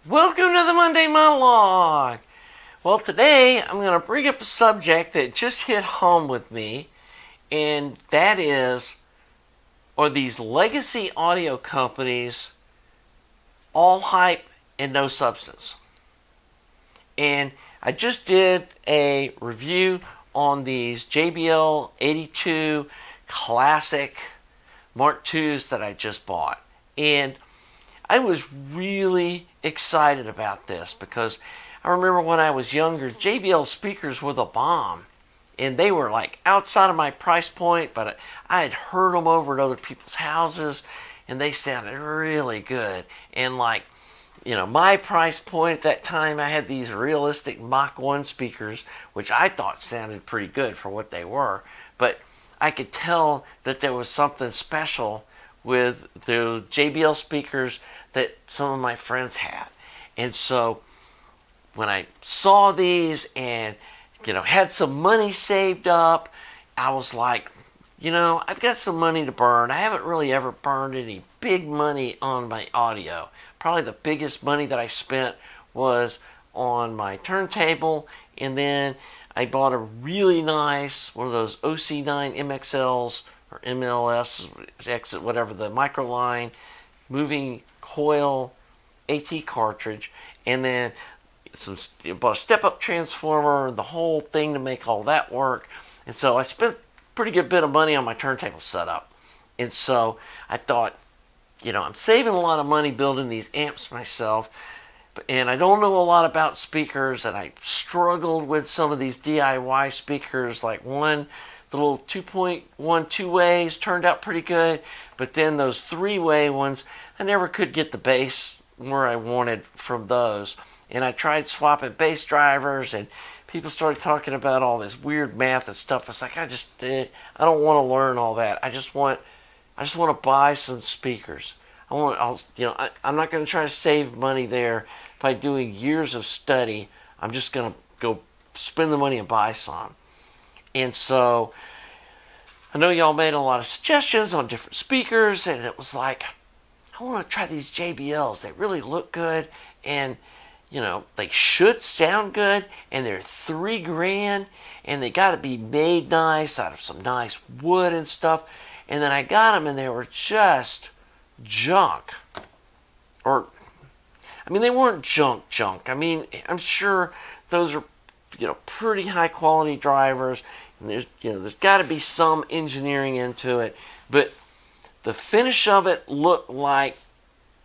Welcome to the Monday Monologue. Well, today I'm going to bring up a subject that just hit home with me, and that is, are these legacy audio companies all hype and no substance? And I just did a review on these JBL 82 Classic Mark IIs that I just bought, and I was really excited about this because I remember when I was younger, JBL speakers were the bomb, and they were like outside of my price point, but I had heard them over at other people's houses, and they sounded really good. And like, you know, my price point at that time, I had these realistic Mach 1 speakers, which I thought sounded pretty good for what they were, but I could tell that there was something special with the JBL speakers that some of my friends had. And so when I saw these and, you know, had some money saved up, I was like, you know, I've got some money to burn. I haven't really ever burned any big money on my audio. Probably the biggest money that I spent was on my turntable, and then I bought a really nice one of those OC9 MXLs or MLS, exit, whatever, the microline moving coil AT cartridge, and then bought a step-up transformer, the whole thing to make all that work. And so I spent a pretty good bit of money on my turntable setup. And so I thought, you know, I'm saving a lot of money building these amps myself, and I don't know a lot about speakers, and I struggled with some of these DIY speakers, like one, the little 2.1 two-ways turned out pretty good, but then those three-way ones, I never could get the bass where I wanted from those. And I tried swapping bass drivers, and people started talking about all this weird math and stuff. It's like, I don't want to learn all that. I just want to buy some speakers. I'm not going to try to save money there by doing years of study. I'm just going to go spend the money and buy some. And so I know y'all made a lot of suggestions on different speakers, and it was like, I want to try these JBLs. They really look good, and you know, they should sound good, and they're $3,000, and they got to be made nice out of some nice wood and stuff. And then I got them, and they were just junk. Or, I mean, they weren't junk. I mean, I'm sure those are, you know, pretty high quality drivers, and there's got to be some engineering into it, but the finish of it looked like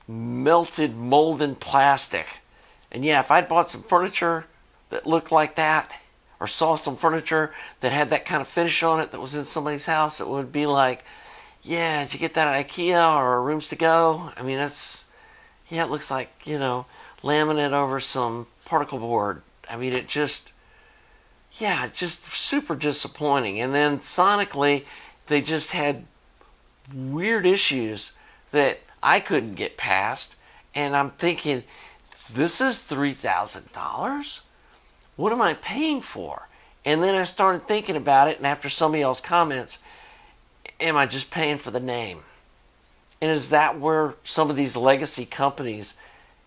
melted molded plastic. And yeah, if I'd bought some furniture that looked like that, or saw some furniture that had that kind of finish on it that was in somebody's house, it would be like, yeah, did you get that at IKEA or Rooms to Go? I mean, it looks like, you know, laminate over some particle board. I mean, just super disappointing. And then sonically, they just had weird issues that I couldn't get past. And I'm thinking, this is $3,000? What am I paying for? And then I started thinking about it, and after some of y'all's comments, am I just paying for the name? And is that where some of these legacy companies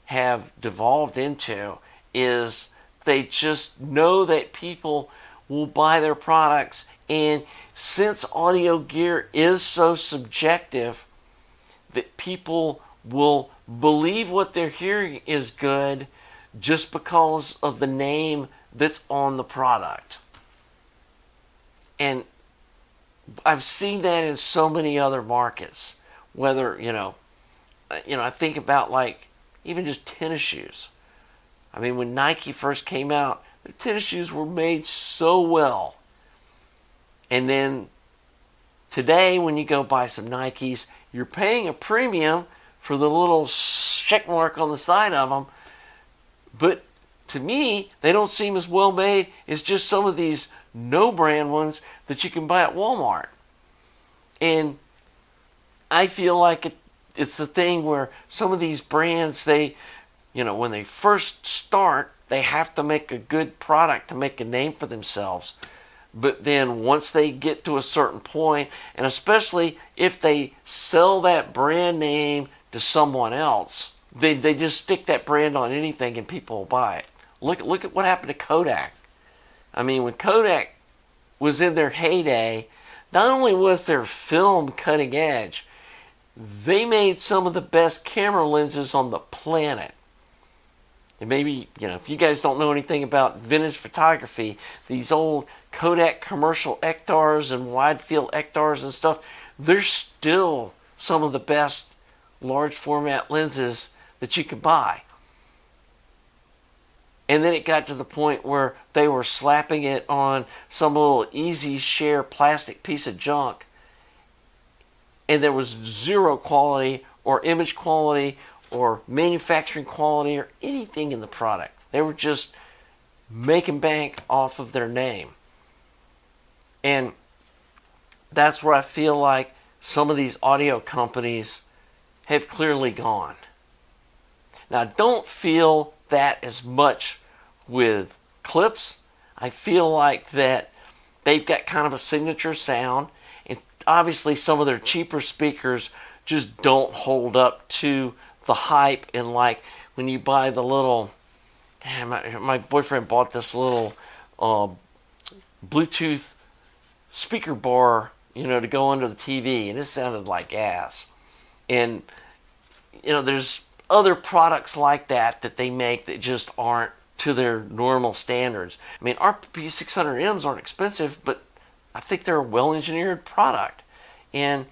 have devolved into? Is they just know that people will buy their products, and since audio gear is so subjective, that people will believe what they're hearing is good just because of the name that's on the product. And I've seen that in so many other markets. Whether, I think about like even just tennis shoes. I mean, when Nike first came out, their tennis shoes were made so well. And then today, when you go buy some Nikes, you're paying a premium for the little check mark on the side of them. But to me, they don't seem as well made as just some of these no-brand ones that you can buy at Walmart. And I feel like it's the thing where some of these brands, they, when they first start, they have to make a good product to make a name for themselves. But then once they get to a certain point, and especially if they sell that brand name to someone else, they just stick that brand on anything and people will buy it. Look at what happened to Kodak. I mean, when Kodak was in their heyday, not only was their film cutting edge, they made some of the best camera lenses on the planet. And maybe, if you guys don't know anything about vintage photography, these old Kodak commercial Ektars and wide field Ektars and stuff, they're still some of the best large format lenses that you could buy. And then it got to the point where they were slapping it on some little easy share plastic piece of junk, and there was zero quality or image quality or manufacturing quality or anything in the product. They were just making bank off of their name. And that's where I feel like some of these audio companies have clearly gone. Now, I don't feel that as much with clips. I feel like that they've got kind of a signature sound, and obviously some of their cheaper speakers just don't hold up to the hype. And like when you buy the little, my boyfriend bought this little Bluetooth speaker bar, to go under the TV, and it sounded like ass. And there's other products like that they make that just aren't to their normal standards. I mean, RP600Ms aren't expensive, but I think they're a well-engineered product. And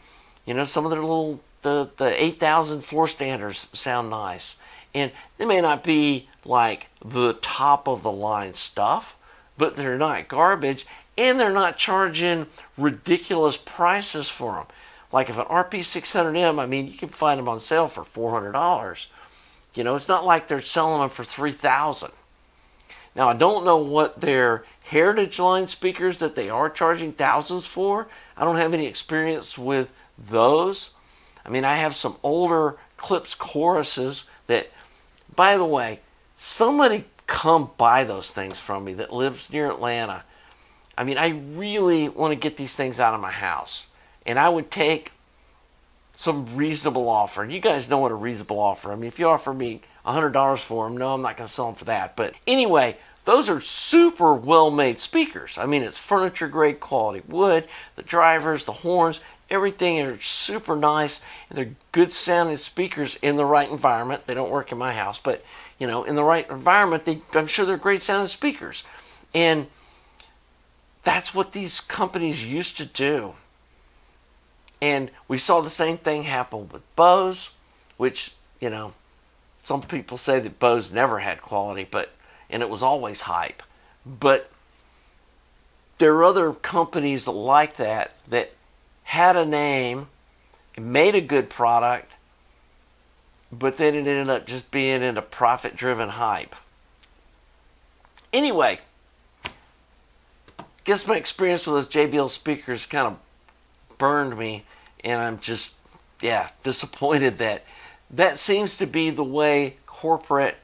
some of their little the 8000 floor standards sound nice, and they may not be like the top of the line stuff, but they're not garbage, and they're not charging ridiculous prices for them. Like if an RP600M, I mean, you can find them on sale for $400. It's not like they're selling them for $3,000. Now, I don't know what their Heritage line speakers that they are charging thousands for. I don't have any experience with those. I mean, I have some older Clips choruses that, by the way, somebody come buy those things from me that lives near Atlanta. I mean, I really want to get these things out of my house. And I would take some reasonable offer. And you guys know what a reasonable offer. I mean, if you offer me $100 for them, no, I'm not going to sell them for that. But anyway, those are super well-made speakers. I mean, it's furniture-grade quality wood, the drivers, the horns, everything is super nice, and they're good-sounding speakers in the right environment. They don't work in my house, but, in the right environment, I'm sure they're great-sounding speakers. And that's what these companies used to do. And we saw the same thing happen with Bose, which, some people say that Bose never had quality, and it was always hype. But there are other companies like that had a name, made a good product, but then it ended up just being in a profit-driven hype. Anyway, guess my experience with those JBL speakers kind of burned me, and I'm just, disappointed that seems to be the way corporate,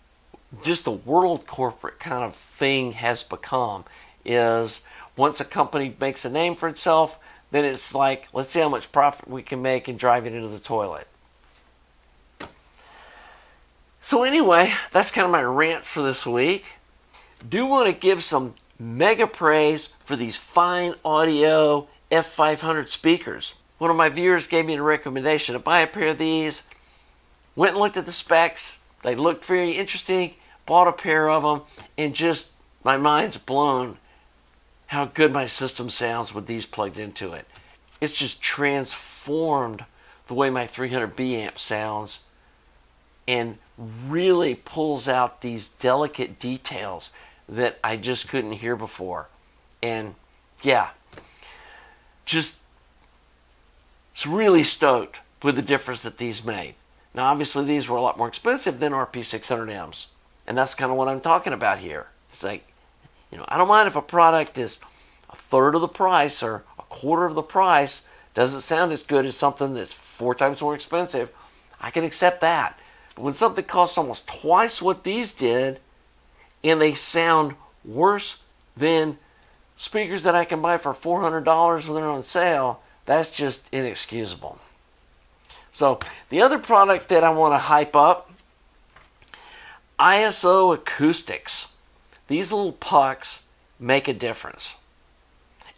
just the world corporate kind of thing has become, is once a company makes a name for itself, then it's like, let's see how much profit we can make and drive it into the toilet. So anyway, that's kind of my rant for this week. Do want to give some mega praise for these fine audio F500 speakers. One of my viewers gave me a recommendation to buy a pair of these. Went and looked at the specs. They looked very interesting. Bought a pair of them, and just my mind's blown how good my system sounds with these plugged into it. It's just transformed the way my 300B amp sounds and really pulls out these delicate details that I just couldn't hear before. And just really stoked with the difference that these made. Now, obviously, these were a lot more expensive than RP600Ms, and that's kind of what I'm talking about here. It's like, I don't mind if a product is a third of the price or a quarter of the price, doesn't sound as good as something that's 4 times more expensive. I can accept that. But when something costs almost twice what these did, and they sound worse than speakers that I can buy for $400 when they're on sale, that's just inexcusable. So the other product that I want to hype up, iso-acoustics. These little pucks make a difference.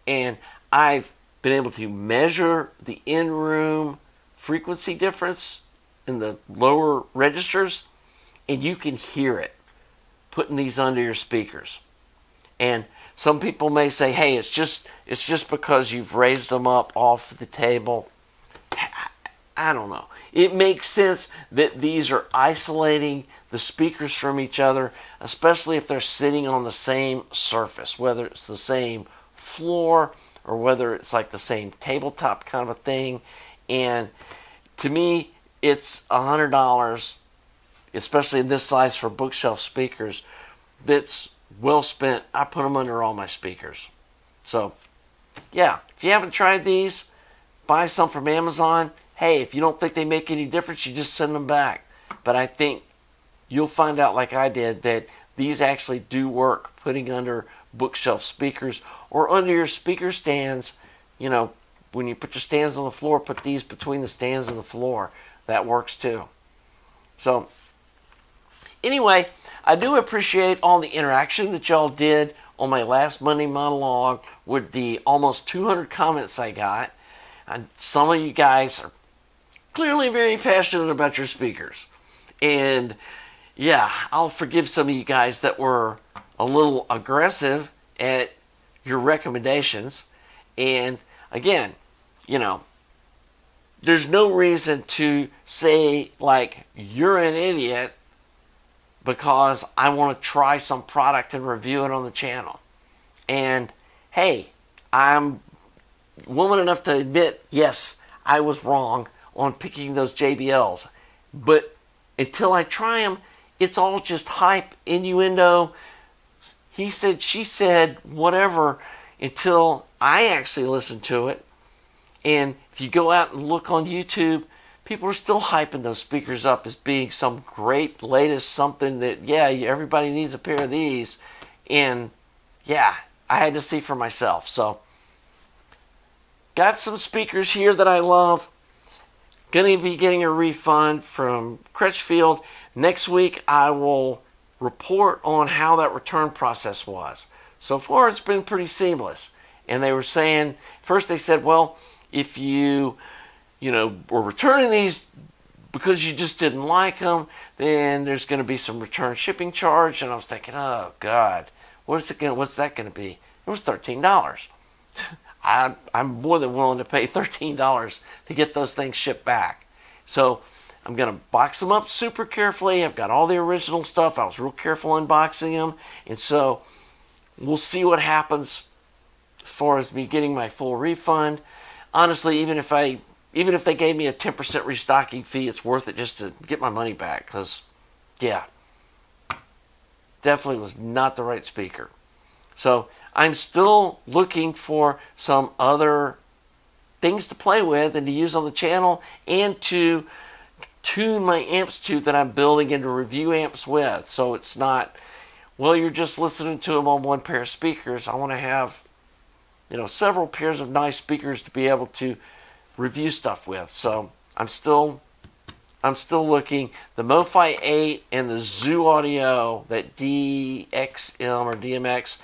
And I've been able to measure the in-room frequency difference in the lower registers, and you can hear it putting these under your speakers. And some people may say, hey, it's just because you've raised them up off the table. I don't know. It makes sense that these are isolating the speakers from each other, especially if they're sitting on the same surface, whether it's the same floor or whether it's like the same tabletop kind of a thing. And to me, it's $100, especially in this size for bookshelf speakers, that's well spent. I put them under all my speakers. So, yeah, if you haven't tried these, buy some from Amazon. Hey, if you don't think they make any difference, you just send them back. But I think you'll find out, like I did, that these actually do work putting under bookshelf speakers or under your speaker stands. You know, when you put your stands on the floor, put these between the stands and the floor. That works too. So, anyway, I do appreciate all the interaction that y'all did on my last Monday monologue with the almost 200 comments I got. And some of you guys are clearly very passionate about your speakers. And yeah, I'll forgive some of you guys that were a little aggressive at your recommendations. And again, you know, there's no reason to say, like, you're an idiot because I want to try some product and review it on the channel. And hey, I'm woman enough to admit, yes, I was wrong on picking those JBLs. But until I try them, it's all just hype, innuendo, he said, she said, whatever, until I actually listen to it. And if you go out and look on YouTube, people are still hyping those speakers up as being some great latest something that, yeah, everybody needs a pair of these. And yeah, I had to see for myself. So, got some speakers here that I love. Going to be getting a refund from Crutchfield. Next week, I will report on how that return process was. So far, it's been pretty seamless. And they were saying, first they said, well, if you were returning these because you just didn't like them, then there's going to be some return shipping charge. And I was thinking, oh God, what's that going to be? It was $13. I'm more than willing to pay $13 to get those things shipped back. So I'm going to box them up super carefully. I've got all the original stuff. I was real careful unboxing them. And so we'll see what happens as far as me getting my full refund. Honestly, even if they gave me a 10% restocking fee, it's worth it just to get my money back. Because, yeah, definitely was not the right speaker. So I'm still looking for some other things to play with and to use on the channel and to tune my amps to that I'm building into review amps with. So it's not, well, you're just listening to them on one pair of speakers. I want to have, several pairs of nice speakers to be able to review stuff with. So I'm still looking. The MoFi 8 and the Zoo Audio, that DXM or DMX,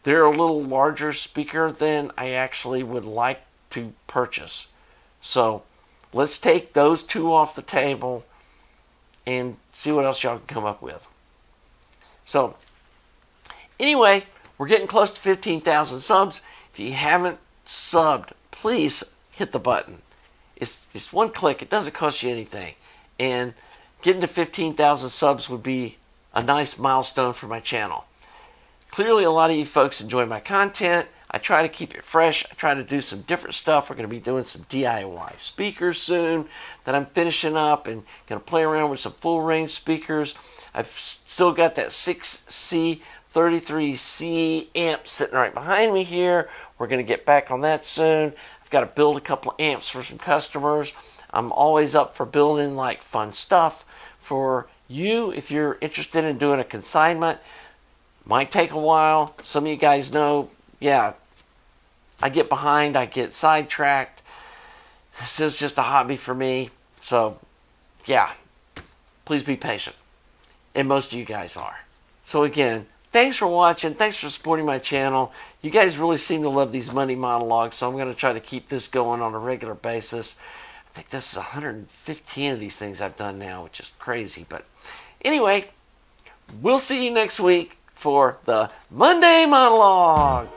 they're a little larger speaker than I actually would like to purchase. So let's take those two off the table and see what else y'all can come up with. So anyway, we're getting close to 15,000 subs. If you haven't subbed, please hit the button. It's just one click. It doesn't cost you anything. And getting to 15,000 subs would be a nice milestone for my channel. Clearly, a lot of you folks enjoy my content. I try to keep it fresh. I try to do some different stuff. We're going to be doing some DIY speakers soon that I'm finishing up and going to play around with some full range speakers. I've still got that 6C33C amp sitting right behind me here. We're going to get back on that soon. I've got to build a couple of amps for some customers. I'm always up for building like fun stuff for you if you're interested in doing a consignment. Might take a while. Some of you guys know, yeah, I get behind, I get sidetracked. This is just a hobby for me. So, yeah, please be patient. And most of you guys are. So again, thanks for watching. Thanks for supporting my channel. You guys really seem to love these money monologues, so I'm going to try to keep this going on a regular basis. I think this is 115 of these things I've done now, which is crazy. But anyway, we'll see you next week for the Monday Monologue.